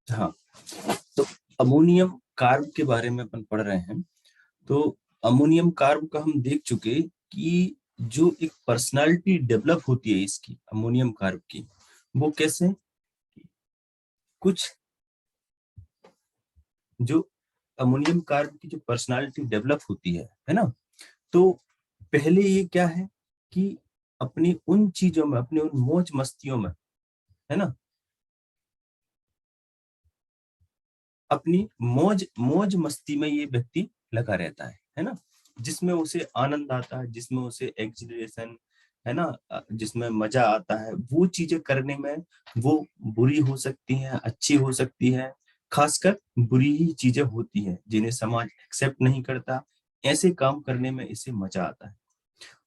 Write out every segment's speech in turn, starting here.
हाँ, तो ammonium carb के बारे में अपन पढ़ रहे हैं। तो अमोनियम कार्ब का हम देख चुके कि जो एक पर्सनालिटी डेवलप होती है इसकी अमोनियम कार्ब की, वो कैसे, कुछ जो अमोनियम कार्ब की जो पर्सनालिटी डेवलप होती है ना। तो पहले ये क्या है कि अपनी उन चीजों में, अपने उन मौज मस्तियों में, है ना, अपनी मौज मौज मस्ती में ये व्यक्ति लगा रहता है ना, जिसमें उसे आनंद आता है, जिसमें उसे एक्सिलरेशन, है ना, जिसमें मजा आता है, वो चीजें करने में। वो बुरी हो सकती हैं, अच्छी हो सकती है, खासकर बुरी ही चीजें होती हैं जिन्हें समाज एक्सेप्ट नहीं करता। ऐसे काम करने में इसे मजा आता है।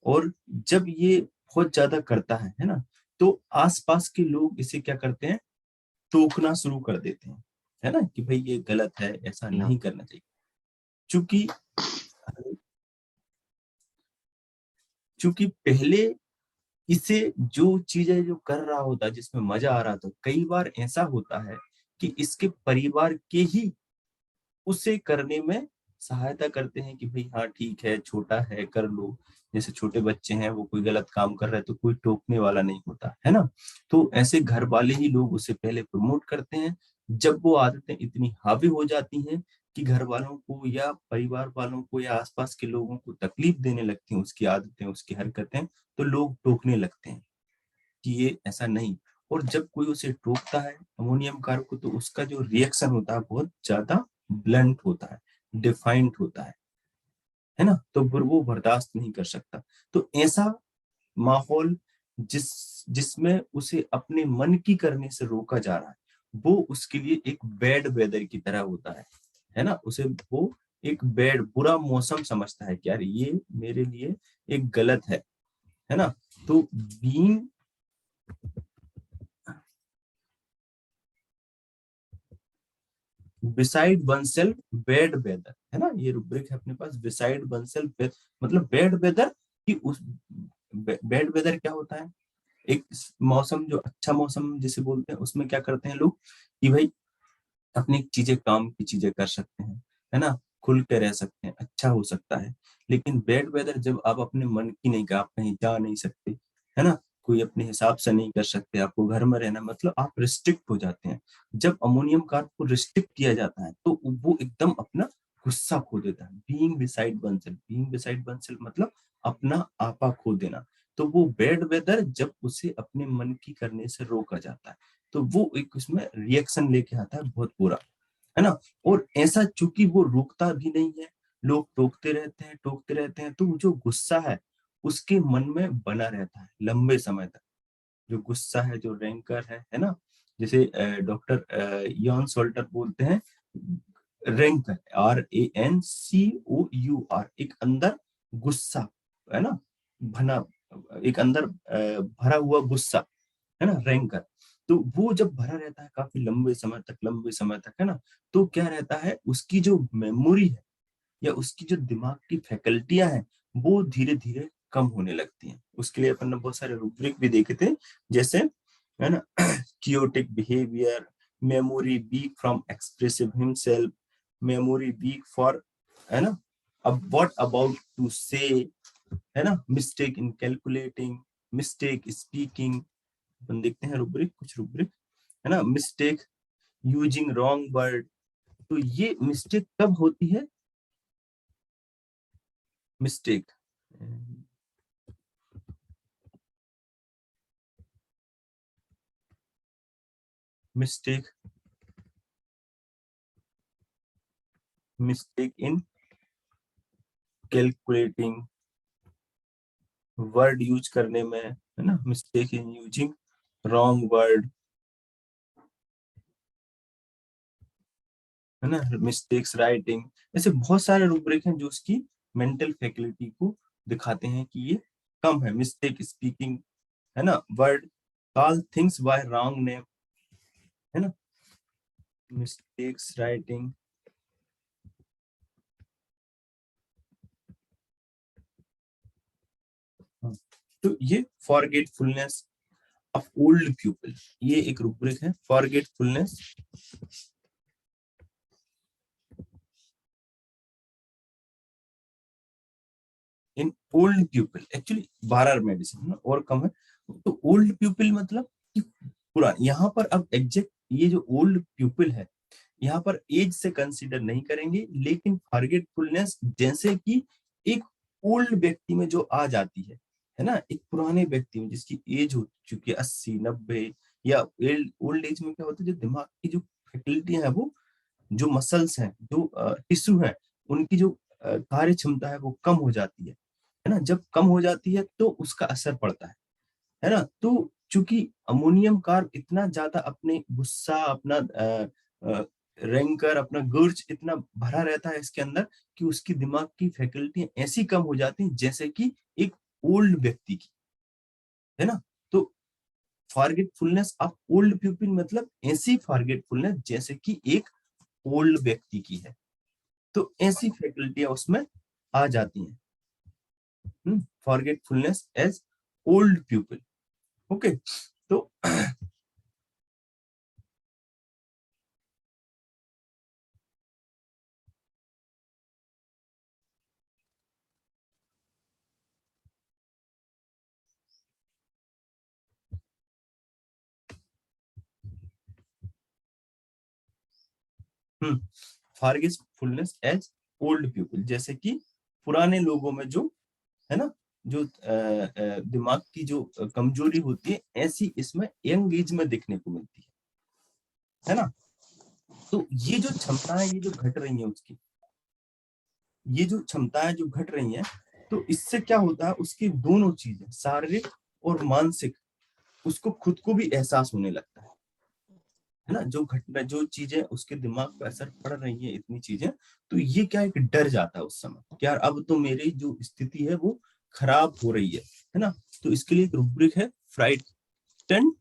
और जब ये बहुत ज्यादा करता है ना, तो आसपास के लोग इसे क्या करते हैं, टोकना शुरू कर देते हैं, है ना, कि भाई ये गलत है, ऐसा जी हाँ। नहीं करना चाहिए। चूंकि चूंकि पहले इसे जो चीजें जो कर रहा होता, जिसमें मजा आ रहा था, कई बार ऐसा होता है कि इसके परिवार के ही उसे करने में सहायता करते हैं कि भाई हाँ ठीक है, छोटा है, कर लो। जैसे छोटे बच्चे हैं, वो कोई गलत काम कर रहे हैं तो कोई टोकने वाला नहीं होता, है ना। तो ऐसे घर वाले ही लोग उसे पहले प्रमोट करते हैं। जब वो आदतें इतनी हावी हो जाती हैं कि घर वालों को या परिवार वालों को या आसपास के लोगों को तकलीफ देने लगती हैं उसकी आदतें, उसकी हरकतें, तो लोग टोकने लगते हैं कि ये ऐसा नहीं। और जब कोई उसे टोकता है अमोनियम कार्ब को, तो उसका जो रिएक्शन होता है बहुत ज्यादा ब्लंट होता है, डिफाइंड होता है ना। तो फिर वो बर्दाश्त नहीं कर सकता। तो ऐसा माहौल जिसमें उसे अपने मन की करने से रोका जा रहा है, वो उसके लिए एक बैड वेदर की तरह होता है ना। उसे वो एक बैड बुरा मौसम समझता है कि यार ये मेरे लिए एक गलत है ना। तो being beside oneself bad weather, है ना, ये रुब्रिक है अपने पास, बिसाइड वनसेल्फ, मतलब बैड वेदर। कि उस बैड वेदर क्या होता है, एक मौसम जो अच्छा मौसम जिसे बोलते हैं, उसमें क्या करते हैं लोग कि भाई अपनी चीजें, काम की चीजें कर सकते हैं, है ना, खुल के रह सकते हैं, अच्छा हो सकता है। लेकिन बैड वेदर जब आप अपने मन की नहीं, आप कहीं जा नहीं सकते, है ना, कोई अपने हिसाब से नहीं कर सकते, आपको घर में रहना, मतलब आप रिस्ट्रिक्ट हो जाते हैं। जब अमोनियम कार्ब को रिस्ट्रिक्ट किया जाता है तो वो एकदम अपना गुस्सा खो देता है। Being beside oneself, being beside oneself मतलब अपना आपा खो देना। तो वो बैड वेदर जब उसे अपने मन की करने से रोका जाता है, तो वो एक उसमें रिएक्शन लेके आता है बहुत बुरा, है ना। और ऐसा चूंकि वो रुकता भी नहीं है, लोग टोकते रहते हैं, टोकते रहते हैं, तो वो जो गुस्सा है उसके मन में बना रहता है लंबे समय तक। जो गुस्सा है, जो रैंकर है ना, जैसे डॉक्टर यॉन सोल्टर बोलते हैं, रैंकर, RANCOUR, एक अंदर गुस्सा, है ना, भना, एक अंदर भरा हुआ गुस्सा, है ना, रैंकर। तो वो जब भरा रहता है काफी लंबे समय तक, लंबे समय तक, है ना, तो क्या रहता है, उसकी जो मेमोरी है या उसकी जो दिमाग की फैकल्टियां हैं, वो धीरे धीरे कम होने लगती हैं। उसके लिए अपन ने बहुत सारे रूब्रिक भी देखे थे, जैसे, है ना, chaotic behavior, memory weak from expressive himself, memory weak for, है ना, अब what about to say, है ना, mistake in calculating, mistake speaking। अपन देखते हैं रूब्रिक, कुछ रूब्रिक, है ना, मिस्टेक यूजिंग रॉन्ग वर्ड। तो ये मिस्टेक कब होती है, mistake, mistake, mistake in calculating, word use करने में, है ना, mistake in using wrong word, है ना, मिस्टेक्स राइटिंग। ऐसे बहुत सारे रूब्रिक हैं जो उसकी मेंटल फैकल्टी को दिखाते हैं कि ये कम है। मिस्टेक स्पीकिंग, है ना, word call things by wrong name, है ना, मिस्टेक्स राइटिंग। तो ये फॉरगेटफुलनेस, ऑफ ओल्ड पीपल, ये एक रूब्रिक है। Forgetfulness in old people, actually 12 medicine है ना, और कम है। तो ओल्ड पीपल मतलब कि पुराना, यहाँ पर अब एग्जैक्ट ये जो ओल्ड पीपल है यहाँ पर एज से कंसीडर नहीं करेंगे, लेकिन फॉरगेटफुलनेस जैसे कि एक ओल्ड व्यक्ति में जो आ जाती है ना, एक पुराने व्यक्ति में जिसकी एज हो चुकी है 80-90, या ओल्ड एज में क्या होता है, जो दिमाग की जो फैकल्टी है, वो जो मसल्स हैं, जो टिश्यू है, उनकी जो कार्य क्षमता है वो कम हो जाती है ना। जब कम हो जाती है तो उसका असर पड़ता है ना। तो चूंकि अमोनियम कार्ब इतना ज्यादा अपने गुस्सा, अपना रैंकर, अपना गुर्ज इतना भरा रहता है इसके अंदर, कि उसकी दिमाग की फैकल्टी ऐसी कम हो जाती हैं जैसे कि एक ओल्ड व्यक्ति की, है ना। तो फॉरगेटफुलनेस ऑफ ओल्ड पीपल मतलब ऐसी फॉरगेटफुलनेस जैसे कि एक ओल्ड व्यक्ति की है। तो ऐसी फैकल्टियां उसमें आ जाती हैं, forgetfulness as old people. Okay. तो फॉरगेटफुलनेस एज ओल्ड पीपल, जैसे कि पुराने लोगों में जो है ना, जो दिमाग की जो कमजोरी होती है, ऐसी इसमें यंग एज में देखने को मिलती है ना। तो ये जो क्षमताएं ये जो घट रही है उसकी, ये जो क्षमताएं जो घट रही हैं, तो इससे क्या होता है, उसकी दोनों चीजें शारीरिक और मानसिक, उसको खुद को भी एहसास होने लगता है ना। जो घटना, जो चीजें उसके दिमाग पर असर पड़ रही है, इतनी चीजें, तो ये क्या, एक डर जाता है उस समय कि यार अब तो मेरी जो स्थिति है वो खराब हो रही है ना। तो इसके लिए एक रूब्रिक है, फ्राइटन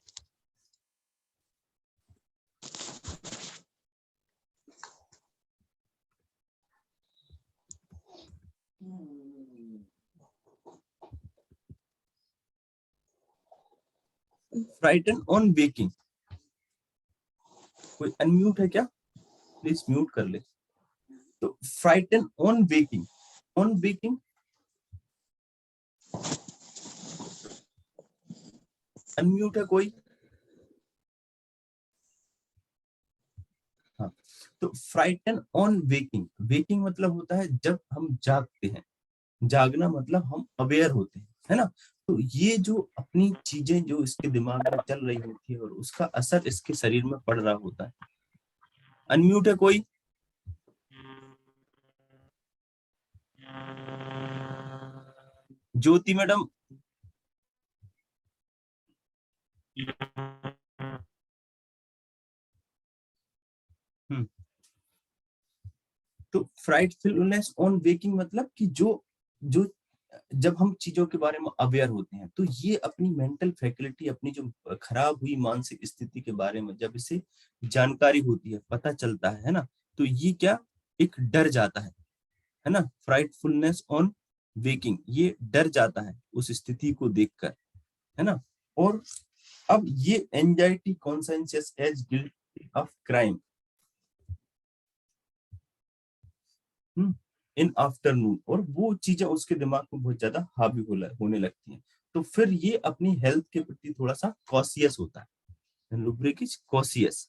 फ्राइटन ऑन वेकिंग। कोई अनम्यूट है क्या, प्लीज म्यूट कर ले। तो frighten on waking, on waking, unmute है कोई। हाँ। तो फ्राइटन ऑन वेकिंग, वेकिंग मतलब होता है जब हम जागते हैं, जागना मतलब हम अवेयर होते हैं, है ना। तो ये जो अपनी चीजें जो इसके दिमाग में चल रही होती है और उसका असर इसके शरीर में पड़ रहा होता है। अनम्यूट है कोई। ज्योति मैडम। हम्म। तो फ्राइटफुलनेस ऑन वेकिंग मतलब कि जो जो जब हम चीजों के बारे में अवेयर होते हैं, तो ये अपनी मेंटल फैकल्टी, अपनी जो खराब हुई मानसिक स्थिति के बारे में जब इसे जानकारी होती है, पता चलता है ना, तो ये क्या, एक डर जाता है ना। फ्राइटफुलनेस ऑन वेकिंग, ये डर जाता है उस स्थिति को देखकर, है ना। और अब ये anxiety conscious as guilty of crime in afternoon, और वो चीजें उसके दिमाग में बहुत ज्यादा हावी होने लगती हैं। तो फिर ये अपनी हेल्थ के प्रति थोड़ा सा कॉशियस होता है, लुब्रिक इज कॉशियस।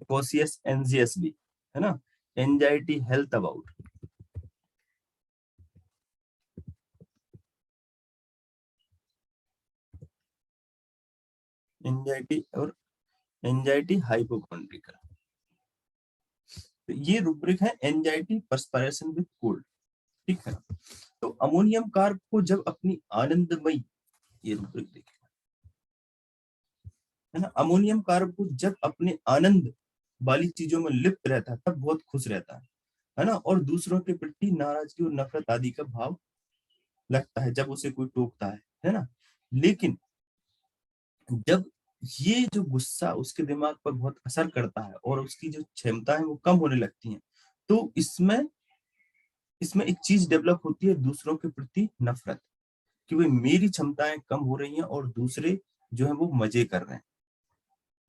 कॉशियस एंजियस भी, है ना। एंजाइटी हेल्थ अबाउट, एंजाइटी और एंजाइटी हाइपोकॉन्ड्रिकल। तो ये रूब्रिक है एंजाइटी परस्पिरेशन विद कोल्ड, ठीक है। तो अमोनियम कार्ब को जब अपनी आनंदमयी, ये रूब्रिक देखिए, है ना। अमोनियम कार्ब को जब अपने आनंद वाली चीजों में लिप्त रहता है तब बहुत खुश रहता है ना। और दूसरों के प्रति नाराजगी और नफरत आदि का भाव लगता है जब उसे कोई टोकता है ना। लेकिन जब ये जो गुस्सा उसके दिमाग पर बहुत असर करता है और उसकी जो क्षमता है वो कम होने लगती है। तो इसमें इसमें एक चीज डेवलप होती है, दूसरों के प्रति नफरत, कि भाई मेरी क्षमताएं कम हो रही हैं और दूसरे जो है वो मजे कर रहे हैं,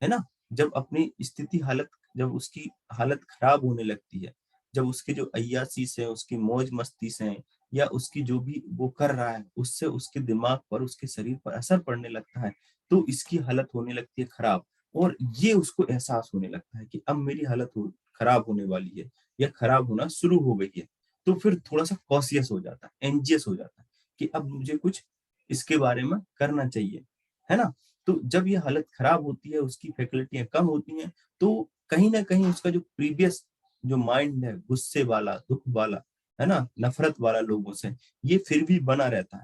है ना। जब अपनी स्थिति हालत, जब उसकी हालत खराब होने लगती है, जब उसके जो अय्यासी से, उसकी मौज मस्ती से, या उसकी जो भी वो कर रहा है उससे उसके दिमाग पर, उसके शरीर पर असर पड़ने लगता है, तो इसकी हालत होने लगती है खराब। और ये उसको एहसास होने लगता है कि अब मेरी हालत खराब होने वाली है या खराब होना शुरू हो गई है। तो फिर थोड़ा सा कॉशियस हो जाता है, एंजियस हो जाता है कि अब मुझे कुछ इसके बारे में करना चाहिए, है ना। तो जब ये हालत खराब होती है, उसकी फैकल्टियां कम होती हैं, तो कहीं ना कहीं उसका जो प्रीवियस जो माइंड है, गुस्से वाला, दुख वाला, है ना, नफरत वाला लोगों से, ये फिर भी बना रहता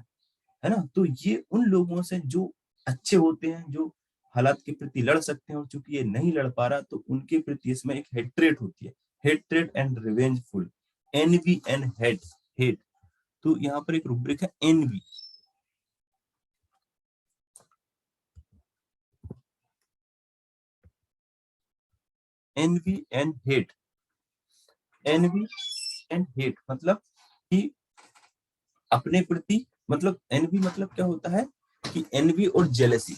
है ना। तो ये उन लोगों से जो अच्छे होते हैं, जो हालात के प्रति लड़ सकते हैं, और चूंकि ये नहीं लड़ पा रहा, तो उनके प्रति इसमें एक हेट्रेट होती है, hatred and revengeful, envy and hate, hate. तो यहाँ पर एक रुब्रिक है envy, envy and hate. Envy and hate मतलब कि अपने प्रति, मतलब एनवी मतलब क्या होता है कि एनवी और जेलसी,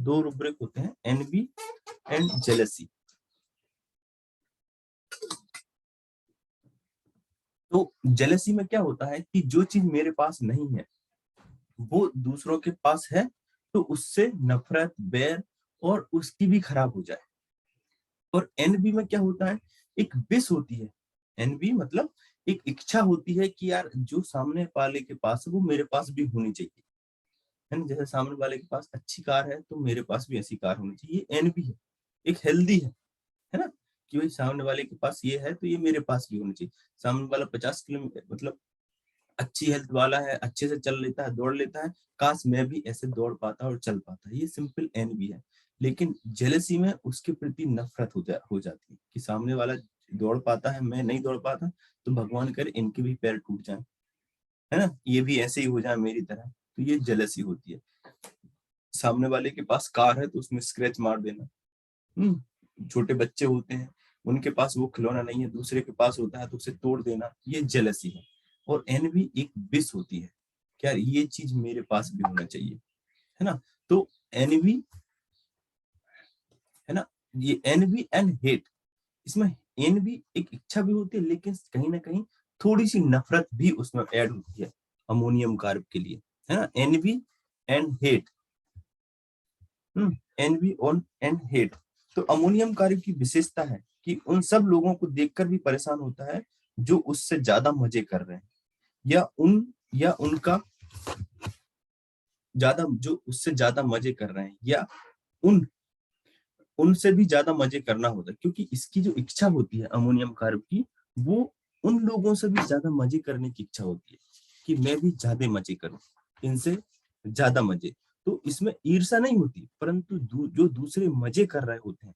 दो रुब्रिक होते हैं, एनवी एंड जेलसी। तो जेलसी में क्या होता है कि जो चीज मेरे पास नहीं है वो दूसरों के पास है, तो उससे नफरत, बैर, और उसकी भी खराब हो जाए। और एनवी में क्या होता है, एक विश होती है। एनवी मतलब एक इच्छा होती है कि यार जो सामने वाले के पास है वो मेरे पास भी होनी चाहिए, है ना। जैसे सामने वाले के पास अच्छी कार है तो मेरे पास भी ऐसी कार होनी चाहिए, ये एनवी है, एक हेल्दी है ना। कि भाई सामने वाले के पास ये है तो ये मेरे पास भी होनी चाहिए। सामने वाला 50 किलोमीटर मतलब अच्छी हेल्थ वाला है, अच्छे से चल लेता है, दौड़ लेता है, काश मैं भी ऐसे दौड़ पाता और चल पाता, ये सिंपल एनवी है। लेकिन जेलसी में उसके प्रति नफरत हो जाती है कि सामने वाला दौड़ पाता है, मैं नहीं दौड़ पाता, तो भगवान करे इनके भी पैर टूट जाए, है ना, ये भी ऐसे ही हो जाए मेरी तरह। तो ये जेलसी होती है। सामने वाले के पास कार है तो उसमें स्क्रैच मार देना। छोटे बच्चे होते हैं, उनके पास वो खिलौना नहीं है, दूसरे के पास होता है तो उसे तोड़ देना, ये जेलसी है। और एनवी एक विश होती है कि यार ये चीज मेरे पास भी होना चाहिए, है ना। तो एनवी, है ना, ये एनवी एंड हेट, इसमें एनवी एक इच्छा भी होती है, लेकिन कहीं ना कहीं थोड़ी सी नफरत भी उसमें ऐड होती है अमोनियम कार्ब के लिए, है ना। Envy and hate, envy on and hate. तो अमोनियम कार्ब की विशेषता है कि उन सब लोगों को देखकर भी परेशान होता है जो उससे ज्यादा मजे कर रहे हैं, या उन या उनका ज्यादा, जो उससे ज्यादा मजे कर रहे हैं, या उन उनसे भी ज्यादा मजे करना होता है, क्योंकि इसकी जो इच्छा होती है अमोनियम कार्ब की, वो उन लोगों से भी ज्यादा मजे करने की इच्छा होती है कि मैं भी ज्यादा मजे करूं, इनसे ज्यादा मजे। तो इसमें ईर्ष्या नहीं होती, परंतु जो दूसरे मजे कर रहे होते हैं,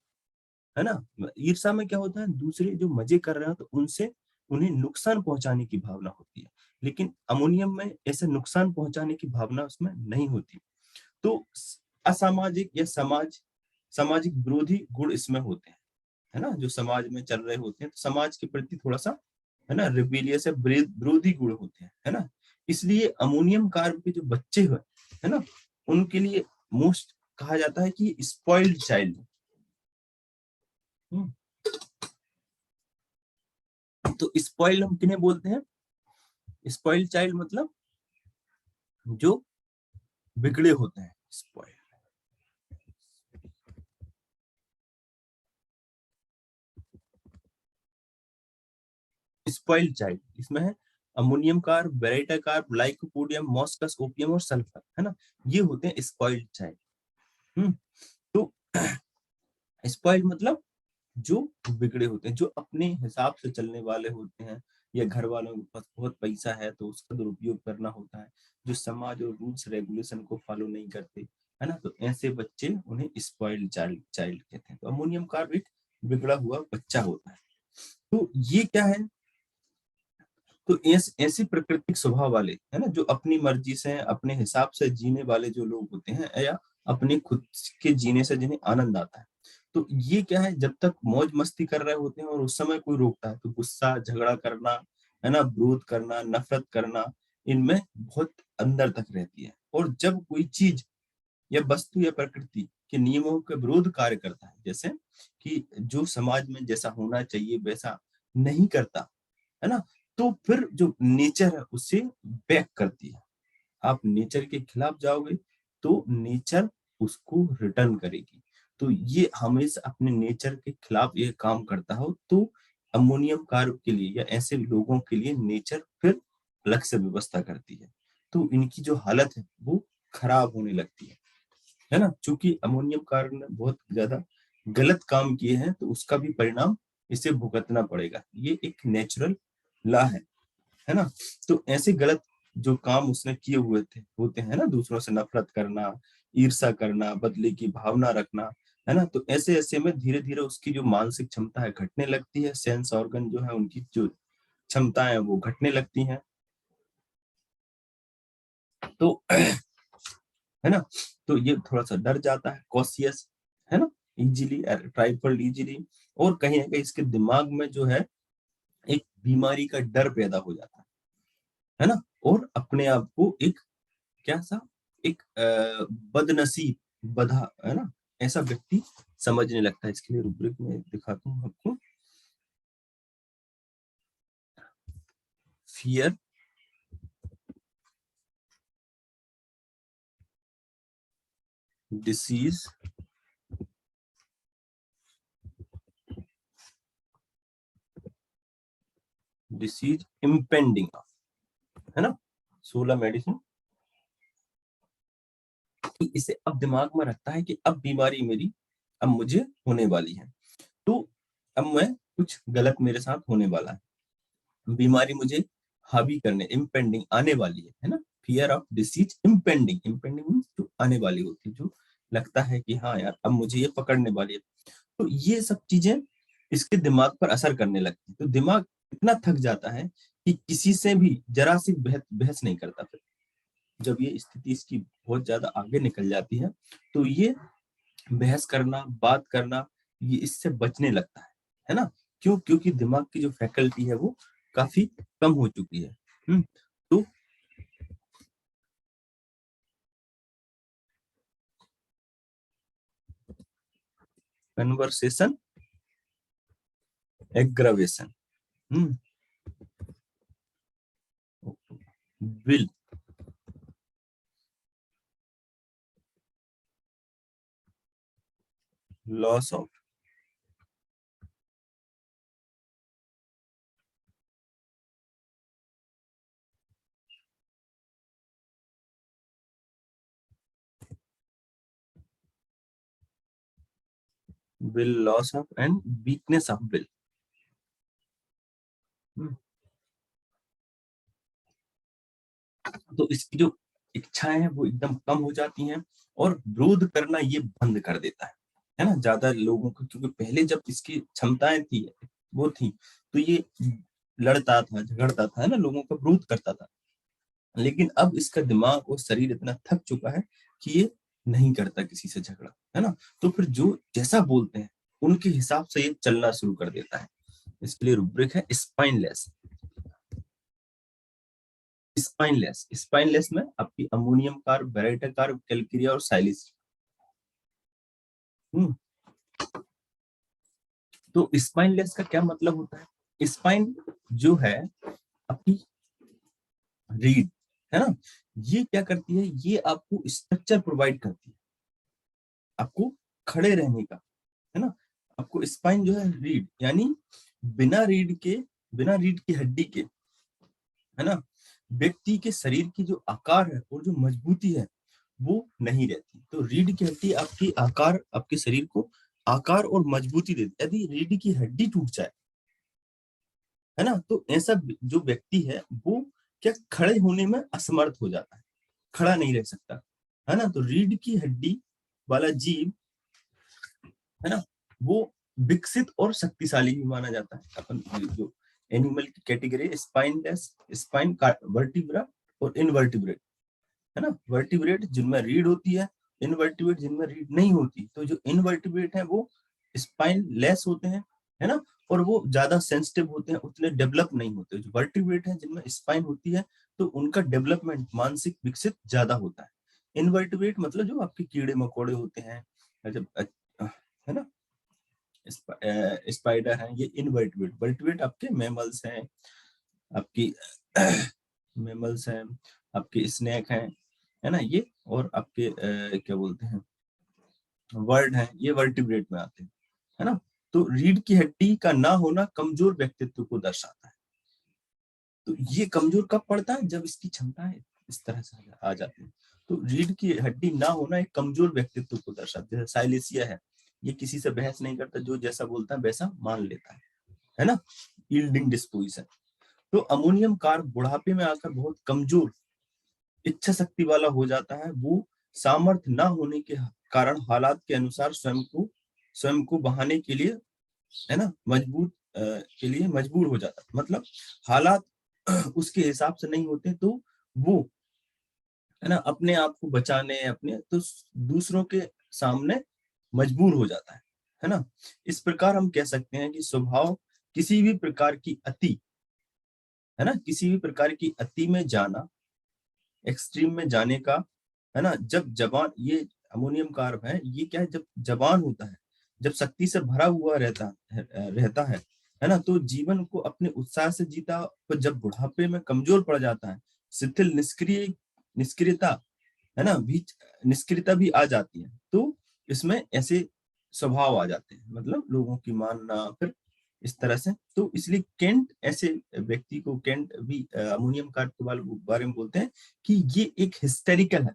है ना। ईर्ष्या में क्या होता है, दूसरे जो मजे कर रहे हैं तो उनसे उन्हें नुकसान पहुंचाने की भावना होती है। लेकिन अमोनियम में ऐसे नुकसान पहुंचाने की भावना उसमें नहीं होती। तो असामाजिक या सामाजिक विरोधी गुण इसमें होते हैं, है ना। जो समाज में चल रहे होते हैं तो समाज के प्रति थोड़ा सा, है ना, रिबेलियस या विरोधी गुण होते हैं, है ना। इसलिए अमोनियम कार्ब के जो बच्चे हुए, है ना, उनके लिए मोस्ट कहा जाता है कि स्पॉइल्ड चाइल्ड। तो स्पॉइल हम किन्हें बोलते हैं, स्पॉइल चाइल्ड मतलब जो बिगड़े होते हैं, स्पॉइल। स्पॉइल्ड चाइल्ड इसमें है ammonium carb, Beretta carb, lycopodium, मॉस्कस, opium और सल्फर, है ना। ये होते हैं स्पॉइल्ड चाइल्ड। हम्म तो स्पॉइल्ड मतलब जो बिगड़े होते हैं, जो अपने हिसाब से चलने वाले होते हैं, या घर वालों के पास बहुत पैसा है तो उसका दुरुपयोग करना होता है, जो समाज और रूल्स रेगुलेशन को फॉलो नहीं करते, है ना। तो ऐसे बच्चे उन्हें स्पॉइल्ड चाइल्ड चाइल्ड कहते हैं। तो अमोनियम कार्ब एक बिगड़ा हुआ बच्चा होता है। तो ये क्या है, तो ऐसी प्राकृतिक स्वभाव वाले, है ना, जो अपनी मर्जी से अपने हिसाब से जीने वाले जो लोग होते हैं, या अपने खुद के जीने से जिन्हें आनंद आता है। तो ये क्या है, जब तक मौज मस्ती कर रहे होते हैं और उस समय कोई रोकता है तो गुस्सा, झगड़ा करना, है ना, विरोध करना, नफरत करना, इनमें बहुत अंदर तक रहती है। और जब कोई चीज या वस्तु या प्रकृति के नियमों के विरोध कार्य करता है, जैसे कि जो समाज में जैसा होना चाहिए वैसा नहीं करता, है ना, तो फिर जो नेचर है उससे बैक करती है। आप नेचर के खिलाफ जाओगे तो नेचर उसको रिटर्न करेगी। तो ये हमेशा अपने नेचर के खिलाफ ये काम करता हो तो अमोनियम कार्ब के लिए या ऐसे लोगों के लिए नेचर फिर अलग से व्यवस्था करती है। तो इनकी जो हालत है वो खराब होने लगती है ना, क्योंकि अमोनियम कार्ब ने बहुत ज्यादा गलत काम किए हैं तो उसका भी परिणाम इसे भुगतना पड़ेगा। ये एक नेचुरल लॉ है ना। तो ऐसे गलत जो काम उसने किए हुए थे होते हैं ना, दूसरों से नफरत करना, ईर्ष्या करना, बदले की भावना रखना, है ना, तो ऐसे ऐसे में धीरे धीरे उसकी जो मानसिक क्षमता है घटने लगती है, सेंस ऑर्गन जो है उनकी जो क्षमताएं है वो घटने लगती हैं। तो है ना, तो ये थोड़ा सा डर जाता है, कॉशियस, है ना, इजीली ट्राइफल्ड इजीली, और कहीं ना कहीं इसके दिमाग में जो है एक बीमारी का डर पैदा हो जाता है ना, और अपने आप को एक क्या सा एक बदनसीब, बधा, है ना, ऐसा व्यक्ति समझने लगता है। इसके लिए रूब्रिक में दिखाता हूँ आपको। फियर, डिसीज, डिसीज इम्पेंडिंग, है ना, 16 मेडिसिन। इसे अब दिमाग में रखता है कि अब बीमारी मेरी, अब मुझे होने वाली है, तो अब मैं कुछ गलत मेरे साथ होने वाला है, बीमारी मुझे हावी करने, इम्पेंडिंग आने वाली है ना। Fear of disease impending, impending means जो आने वाली होती है, जो लगता है कि हाँ यार अब मुझे ये पकड़ने वाली है। तो ये सब चीजें इसके दिमाग पर असर करने लगती है। तो दिमाग इतना थक जाता है कि किसी से भी जरा सी बहस नहीं करता। फिर जब ये स्थिति इसकी बहुत ज्यादा आगे निकल जाती है तो ये बहस करना, बात करना, ये इससे बचने लगता है ना। क्यों? क्योंकि दिमाग की जो फैकल्टी है वो काफी कम हो चुकी है। तो conversation aggravation, will, loss of, will loss of and weakness of will. तो इसकी जो इच्छाएं हैं वो एकदम कम हो जाती हैं और विरोध करना ये बंद कर देता है ना, ज्यादा लोगों को। क्योंकि पहले जब इसकी क्षमताएं थी वो थी तो ये लड़ता था, झगड़ता था, है ना, लोगों का विरोध करता था। लेकिन अब इसका दिमाग और शरीर इतना थक चुका है कि ये नहीं करता किसी से झगड़ा, है ना। तो फिर जो जैसा बोलते हैं उनके हिसाब से ये चलना शुरू कर देता है। इसके लिए रूब्रिक है स्पाइनलेस। स्पाइनलेस, स्पाइनलेस में आपकी ammonium carb, Beretta carb, Calcarea और साइलिस। हम्म तो स्पाइनलेस का क्या मतलब होता है? स्पाइन जो है आपकी रीढ़, है ना, ये क्या करती है, ये आपको स्ट्रक्चर प्रोवाइड करती है आपको खड़े रहने का, है ना। आपको स्पाइन जो है रीढ़, यानी बिना रीढ़ के, बिना रीढ़ की हड्डी के, है ना, व्यक्ति के शरीर की जो आकार है और जो मजबूती है वो नहीं रहती। तो रीढ़ की हड्डी आपकी आकार, आपके शरीर को आकार और मजबूती देती। यदि रीढ़ की हड्डी टूट जाए, है ना, तो ऐसा जो व्यक्ति है वो क्या खड़े होने में असमर्थ हो जाता है, खड़ा नहीं रह सकता, है ना। तो रीढ़ की हड्डी वाला जीव, है ना, वो विकसित और शक्तिशाली भी माना जाता है। अपन जो एनिमल की कैटेगरी, स्पाइनलेस, स्पाइन, वर्टिब्रा और इनवर्टिब्रेट, है ना। वर्टिब्रेट जिनमें रीढ़ होती है इनवर्टिब्रेट जिनमें रीढ़ नहीं होती, तो जो इनवर्टिब्रेट है वो स्पाइन लेस होते हैं, है ना, और वो ज्यादा सेंसिटिव होते हैं, उतने डेवलप नहीं होते। जो वर्टिब्रेट है जिनमें स्पाइन होती है तो उनका डेवलपमेंट मानसिक विकसित ज्यादा होता है। इनवर्टिब्रेट मतलब जो आपके कीड़े मकोड़े होते हैं, जब है ना, स्पाइडर है, ये इनवर्टिब्रेट। वर्टिब्रेट आपके मैमल्स हैं, आपकी मैमल्स हैं, आपके स्नेक हैं, है ना, ये, और आपके क्या बोलते हैं, वर्ड है, ये वर्टिब्रेट में आते हैं, है ना। तो रीढ़ की हड्डी का ना होना कमजोर व्यक्तित्व को दर्शाता है। तो ये कमजोर कब पड़ता है, जब इसकी क्षमताएं इस तरह से आ जाती है। तो रीढ़ की हड्डी ना होना एक कमजोर व्यक्तित्व को दर्शाता है। जैसे साइलेसिया है, ये किसी से बहस नहीं करता, जो जैसा बोलता है वैसा मान लेता है ना, यील्डिंग डिस्पोजिशन। तो अमोनियम कार्ब बुढ़ापे में आकर बहुत कमजोर इच्छा शक्ति वाला हो जाता है। वो सामर्थ्य ना होने के कारण हालात के अनुसार स्वयं को बहाने के लिए, है ना, के लिए मजबूर हो जाता है। मतलब हालात उसके हिसाब से नहीं होते तो वो, है ना, अपने आप को बचाने, अपने तो दूसरों के सामने मजबूर हो जाता है ना। इस प्रकार हम कह सकते हैं कि स्वभाव किसी भी प्रकार की अति, है ना, किसी भी प्रकार की अति में जाना, एक्सट्रीम में जाने का, है ना, जब जवान, ये अमोनियम कार्ब है, ये क्या है, जब जवान होता है, जब शक्ति से भरा हुआ रहता है ना, तो जीवन को अपने उत्साह से जीता। तो जब बुढ़ापे में कमजोर पड़ जाता है, शिथिल, निष्क्रियता, है ना, भी निष्क्रियता भी आ जाती है, तो इसमें ऐसे स्वभाव आ जाते हैं, मतलब लोगों की मानना, फिर इस तरह से। तो इसलिए केंट ऐसे व्यक्ति को, केंट भी अमोनियम कार्ब के बारे में बोलते हैं कि ये एक हिस्टेरिकल है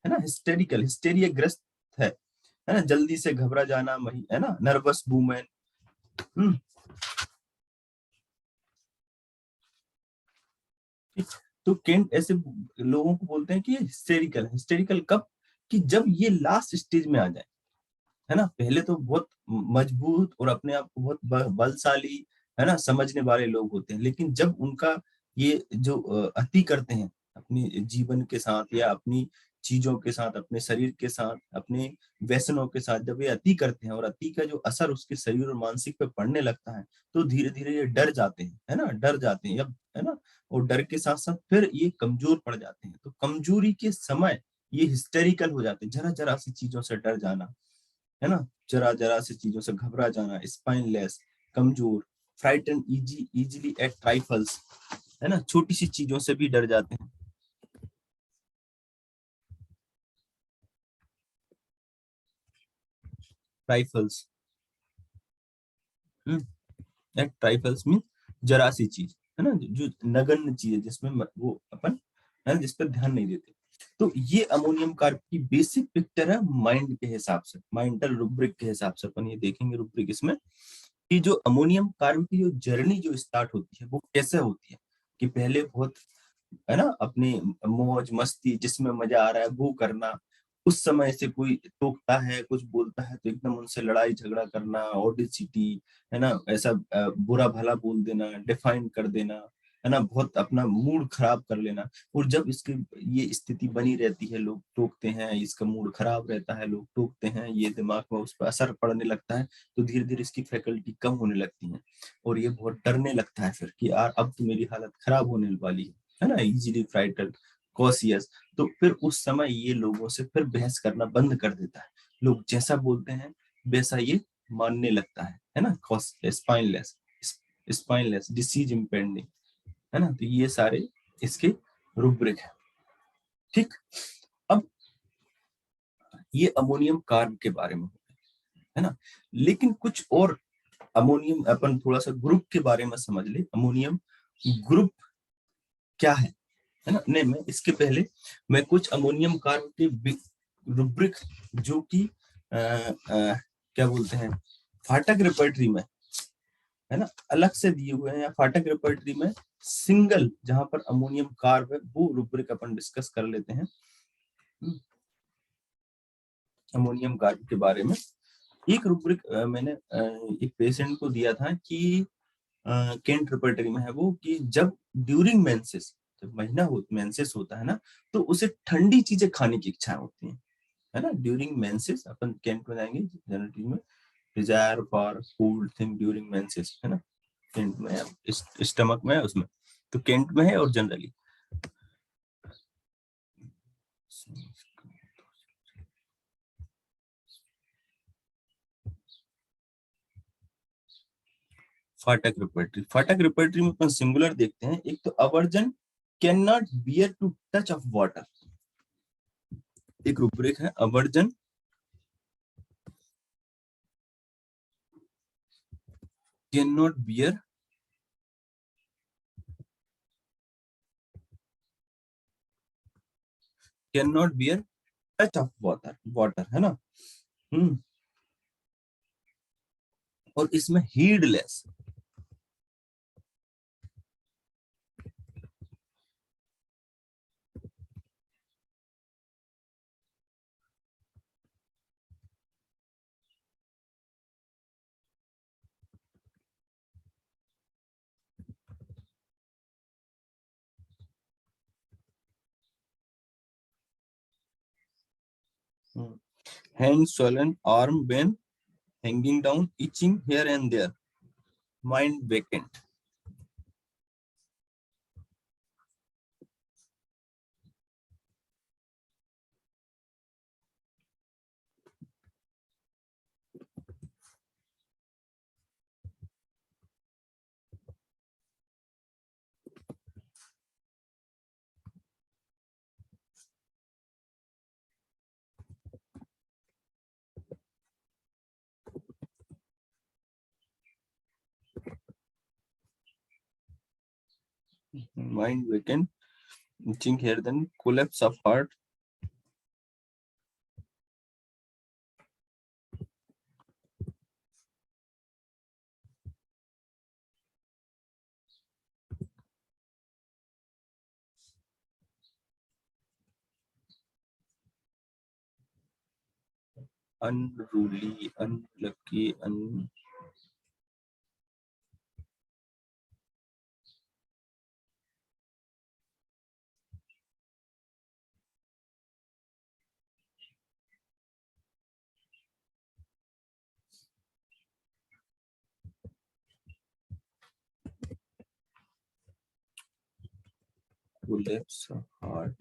ना, हिस्टेरिया ग्रस्त है ना, जल्दी से घबरा जाना, है ना, नर्वस वूमेन। तो केंट ऐसे लोगों को बोलते हैं कि ये हिस्टेरिकल है। हिस्टेरिकल कब, कि जब ये लास्ट स्टेज में आ जाए, है ना, पहले तो बहुत मजबूत और अपने आप को बहुत बलशाली, है ना, समझने वाले लोग होते हैं, लेकिन जब उनका ये जो अति करते हैं अपनी जीवन के साथ, या अपनी चीजों के साथ, अपने शरीर के साथ, अपने व्यसनों के साथ, जब ये अति करते हैं और अति का जो असर उसके शरीर और मानसिक पे पड़ने लगता है, तो धीरे धीरे ये डर जाते हैं, है ना, डर जाते हैं, है ना, और डर के साथ साथ फिर ये कमजोर पड़ जाते हैं। तो कमजोरी के समय ये हिस्टेरिकल हो जाते हैं, जरा जरा सी चीजों से डर जाना, है ना, जरा जरा सी चीजों से घबरा जाना, स्पाइनलेस, कमजोर, फ्राइटन इजीली एट ट्राइफल्स, है ना, छोटी सी चीजों से भी डर जाते हैं। ट्राइफल्स, एट ट्राइफल्स मीन जरा सी चीज, है ना, जो नगण्य चीज है, जिसमें वो अपन, है ना, जिस पर ध्यान नहीं देते। तो ये अमोनियम कार्ब की बेसिक पिक्चर है माइंड के हिसाब से, माइंडल रुब्रिक के हिसाब से अपन ये देखेंगे रुब्रिक इसमें, कि जो अमोनियम कार्ब की जो जर्नी जो स्टार्ट होती है वो कैसे होती है, कि पहले बहुत, है ना, अपनी मौज मस्ती, जिसमें मजा आ रहा है वो करना, उस समय से कोई टोकता है, कुछ बोलता है तो एकदम उनसे लड़ाई झगड़ा करना, ऑडिसिटी, है ना, ऐसा बुरा भला बोल देना, डिफाइन कर देना, है ना, बहुत अपना मूड खराब कर लेना। और जब इसकी ये स्थिति बनी रहती है, लोग टोकते हैं, इसका मूड खराब रहता है, लोग टोकते हैं, ये दिमाग में उस पर असर पड़ने लगता है, तो धीरे धीरे इसकी फैकल्टी कम होने लगती है, और ये बहुत डरने लगता है फिर, कि यार अब तो मेरी हालत खराब होने वाली है ना, इजीली फ्राइटेड, कॉशियस। तो फिर उस समय ये लोगों से फिर बहस करना बंद कर देता है, लोग जैसा बोलते हैं वैसा ये मानने लगता है ना, स्पाइनलेस, स्पाइनलेस डिसीज इम्पेंडिंग, है ना। तो ये सारे इसके रूब्रिक है। ठीक, अब ये अमोनियम कार्ब के बारे में है ना, लेकिन कुछ और अमोनियम, अपन थोड़ा सा ग्रुप के बारे में समझ ले, अमोनियम ग्रुप क्या है ना। नहीं, मैं इसके पहले मैं कुछ अमोनियम कार्ब के रूब्रिक, जो कि क्या बोलते हैं, फाटक रिपर्टरी में, है ना, अलग से दिए हुए हैं, या फाटक रिपर्टरी में सिंगल जहां पर अमोनियम कार्ब है, वो रूब्रिक अपन डिस्कस कर लेते हैं। अमोनियम कार्ब के बारे में एक रूब्रिक मैंने एक पेशेंट को दिया था, कि केंट रिपर्टरी में है वो, कि जब ड्यूरिंग मेंसेस, जब महीना हो मेंसेस होता है ना, तो उसे ठंडी चीजें खाने की इच्छा होती है, है ना, ड्यूरिंग मेंसेस अपन कैंट में जाएंगे जनरल में, desire for food thing during menses, है ना, कैंट में स्टमक में है उसमें, तो कैंट में है और जनरली। फाटक रिपोर्टरी, फाटक रिपोर्टरी में अपन सिंगुलर देखते हैं। एक तो aversion can not bear to touch of water, एक रूपरेख है aversion can not bear touch of water, water है ना। हम्म, और इसमें heedless, hand swollen, arm when hanging down, itching here and there, mind vacant. Mind vacant, itching here, then collapse of heart, unruly, unlucky, collapse of heart,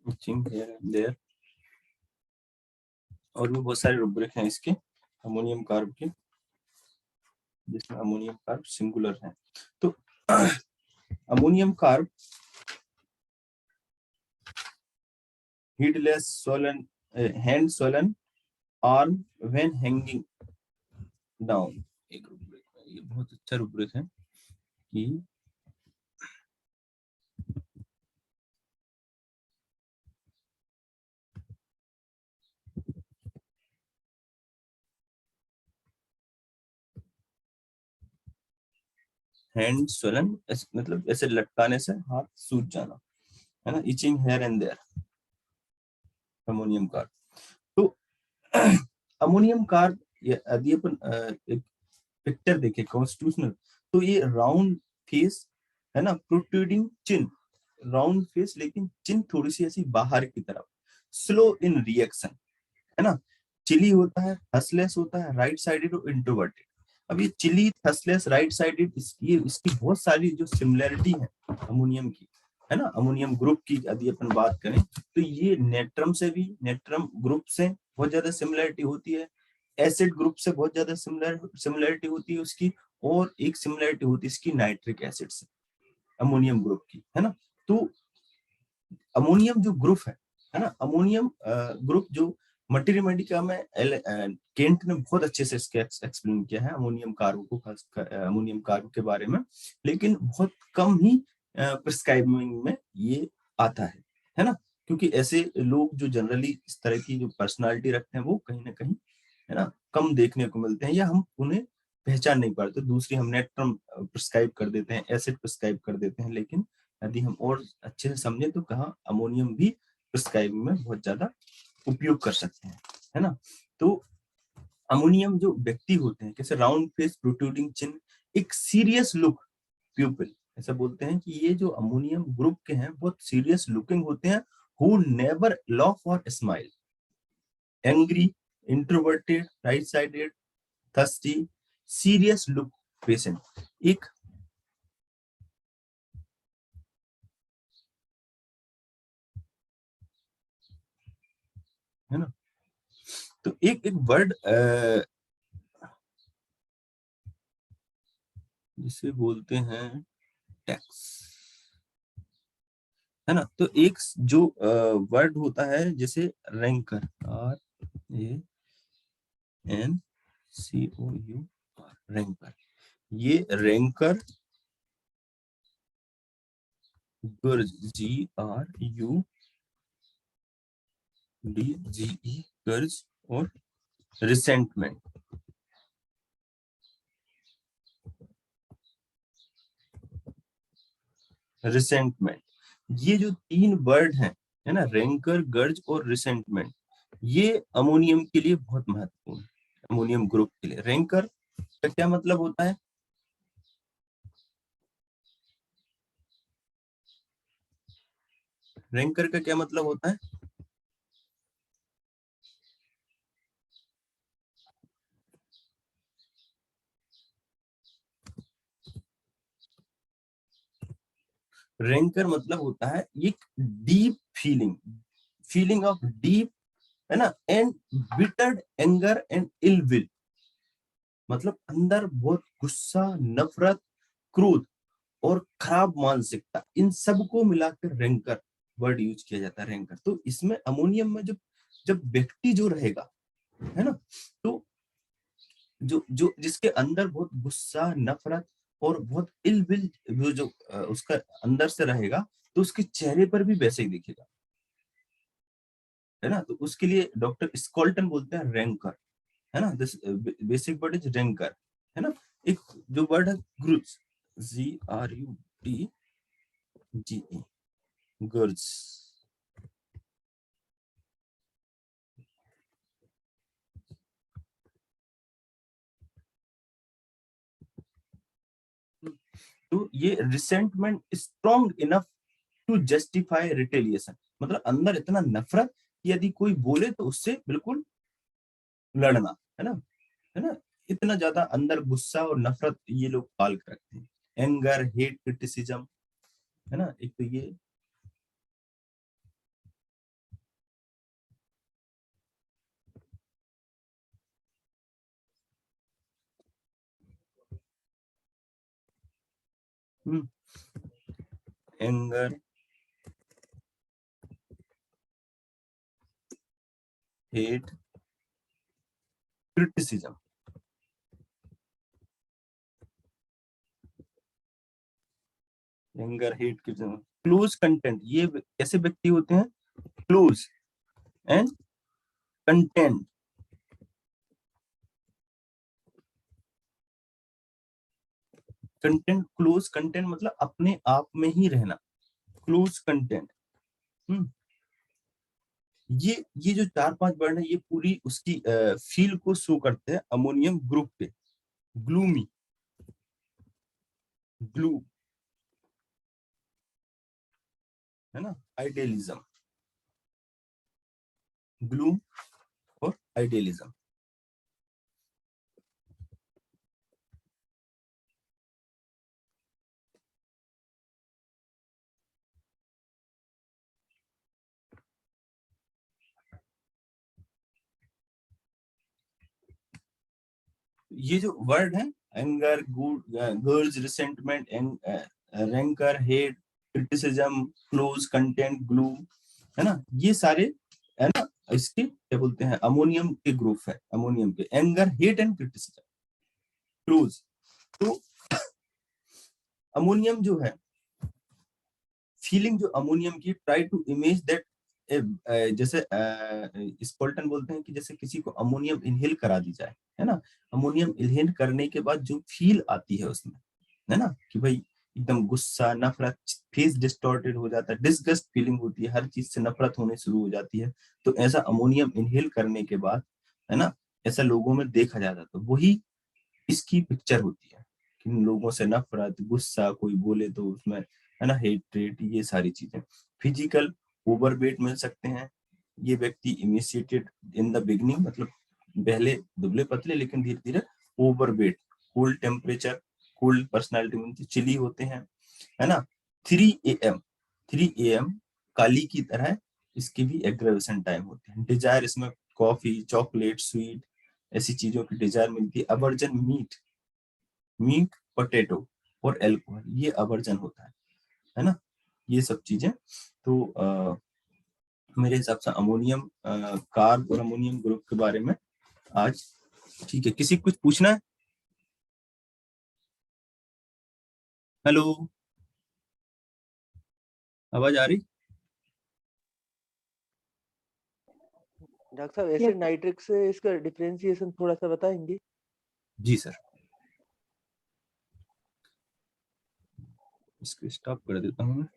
itching here and there। और भी बहुत सारे rubric हैं इसके ammonium carb के, जिसमें ammonium carb singular है। तो ammonium carb heedless, swollen, hand swollen, arm when hanging down, एक रूब्रिक है, ये बहुत अच्छा रूब्रिक है कि हैंड swollen, मतलब ऐसे लटकाने से हाथ सूज जाना, है ना, itching hair and there, ammonium carb. तो अमोनियम कार्ब, यदि अपन एक पिक्चर देखे कॉन्स्टिट्यूशनल, तो ये राउंड फेस है ना, प्रोट्रूडिंग चिन, राउंड फेस लेकिन चिन थोड़ी सी ऐसी बाहर की तरफ, स्लो इन रिएक्शन, है ना, चिली होता है, हसलेस होता है, राइट साइडेड और इंट्रोवर्टेड। अब ये चिली, हसलेस, राइट साइडेड, इसकी बहुत सारी जो सिमिलरिटी है अमोनियम की, है ना, अमोनियम ग्रुप की यदि अपन बात करें, तो ये नेट्रम से भी, नेट्रम ग्रुप से बहुत ज्यादा सिमिलरिटी होती है, एसिड ग्रुप से बहुत ज्यादा सिमिलरिटी होती है उसकी, और एक सिमिलरिटी होती है इसकी नाइट्रिक एसिड से, अमोनियम ग्रुप की, है ना। तो अमोनियम जो ग्रुप है ना, अमोनियम ग्रुप जो मटेरियल मेडिका में केंट ने बहुत अच्छे से इसके एक्सप्लेन किया है अमोनियम कार्ब को, खास अमोनियम कार्ब के बारे में, लेकिन बहुत कम ही प्रिस्क्राइबिंग में ये आता है ना, क्योंकि ऐसे लोग जो जनरली इस तरह की जो पर्सनालिटी रखते हैं वो कहीं ना कहीं, है ना, कम देखने को मिलते हैं, या हम उन्हें पहचान नहीं पाते। दूसरी, हम नेट्रम प्रिस्क्राइब कर देते हैं, एसिड प्रिस्क्राइब कर देते हैं, लेकिन यदि हम और अच्छे से समझें तो कहाँ अमोनियम भी प्रिस्क्राइबिंग में बहुत ज्यादा उपयोग कर सकते हैं, है ना। तो अमोनियम जो व्यक्ति होते हैं, कैसे राउंड फेस, प्रोट्रूडिंग चिन, एक सीरियस लुक प्यूपिल, ऐसा बोलते हैं कि ये जो अमोनियम ग्रुप के हैं बहुत सीरियस लुकिंग होते हैं, हु नेवर लाफ और smile, angry, introverted, right sided, thirsty, serious look patient, एक, है ना। तो एक एक वर्ड जिसे बोलते हैं टैक्स, है ना। तो एक जो वर्ड होता है जैसे rancour, R A N C O U R, rancour, ये rancour, grudge, G R U D G E, grudge, और रिसेंटमेंट, रिसेंटमेंट, ये जो तीन वर्ड हैं, है ना, रैंकर, गर्ज और रिसेंटमेंट, ये अमोनियम के लिए बहुत महत्वपूर्ण है, अमोनियम ग्रुप के लिए। रैंकर का क्या मतलब होता है? रैंकर का क्या मतलब होता है? रैंकर मतलब होता है एक deep feeling, feeling of deep, है ना, and bittered anger and ill will, मतलब अंदर बहुत गुस्सा, नफरत, क्रोध और खराब मानसिकता, इन सबको मिलाकर रैंकर वर्ड यूज किया जाता है, रैंकर। तो इसमें अमोनियम में जब जब व्यक्ति जो रहेगा, है ना, तो जो जो जिसके अंदर बहुत गुस्सा, नफरत और बहुत इल विल, जो उसका अंदर से रहेगा, तो उसके चेहरे पर भी वैसे ही दिखेगा, है ना। तो उसके लिए डॉक्टर स्कॉल्टन बोलते हैं रैंकर, है ना, this basic word is rancour, है ना। एक जो वर्ड है grudge, G R U T G E, grudge, तो ये resentment strong enough to justify retaliation, मतलब अंदर इतना नफरत कि यदि कोई बोले तो उससे बिल्कुल लड़ना, है ना, है ना। इतना ज्यादा अंदर गुस्सा और नफरत ये लोग पाल कर रखते हैं। एंगर, हेट, क्रिटिसिज्म, है ना, एक तो ये। Anger, hate, criticism, anger, hate, criticism, close content, ये कैसे व्यक्ति होते हैं? Close and content, content, close content मतलब अपने आप में ही रहना, क्लोज कंटेंट। हम्म ये जो चार पांच वर्ड है, ये पूरी उसकी फील को शो करते हैं अमोनियम ग्रुप पे। ग्लूमी, ग्लू, है ना, आइडियलिज्म, ग्लूम और आइडियलिज्म। ये जो वर्ड है, anger, girls, resentment, ranker, hate, criticism, close, content, glue, है ना, ये सारे, है ना, इसके क्या बोलते हैं, अमोनियम के ग्रुप है, अमोनियम के, anger, hate and criticism, close. तो अमोनियम जो है, फीलिंग जो अमोनियम की, ट्राई टू इमेज दैट, जैसे स्पोल्टन बोलते हैं कि जैसे किसी को अमोनियम इनहेल करा दी जाए, है ना, अमोनियम इनहेल करने के बाद जो फील आती है उसमें, है ना, कि भाई एकदम गुस्सा, नफरत, फेस डिस्टॉर्टेड हो जाता है, डिसगस्ट फीलिंग होती है, हर चीज से नफरत होने शुरू हो जाती है। तो ऐसा अमोनियम इनहेल करने के बाद, है ना, ऐसा लोगों में देखा जाता है। तो वही इसकी पिक्चर होती है कि लोगों से नफरत, गुस्सा, कोई बोले तो उसमें, है ना, हेट्रेट, ये सारी चीजें। फिजिकल ओवरवेट मिल सकते हैं। ये व्यक्ति इमिशिएटेड इन द बिगनिंग, मतलब पहले दुबले पतले, लेकिन धीरे धीरे overweight, cold temperature, cold personality, chilly होते हैं, है ना। 3 AM, 3 AM काली की तरह इसके भी एग्रेवेशन टाइम होते हैं। डिजायर इसमें कॉफी, चॉकलेट, स्वीट, ऐसी चीजों की डिजायर मिलती है। अवर्जन मीट, मीट, पोटैटो और एल्कोहल, ये अवर्जन होता है ना, ये सब चीजें। तो मेरे हिसाब से अमोनियम कार्ब और अमोनियम ग्रुप के बारे में आज ठीक है। किसी को कुछ पूछना है? हेलो, आवाज आ रही? डॉक्टर साहब एसिड नाइट्रिक से इसका डिफरेंशिएशन थोड़ा सा बताएंगे? जी सर, इसको स्टॉप कर देता हूँ मैं।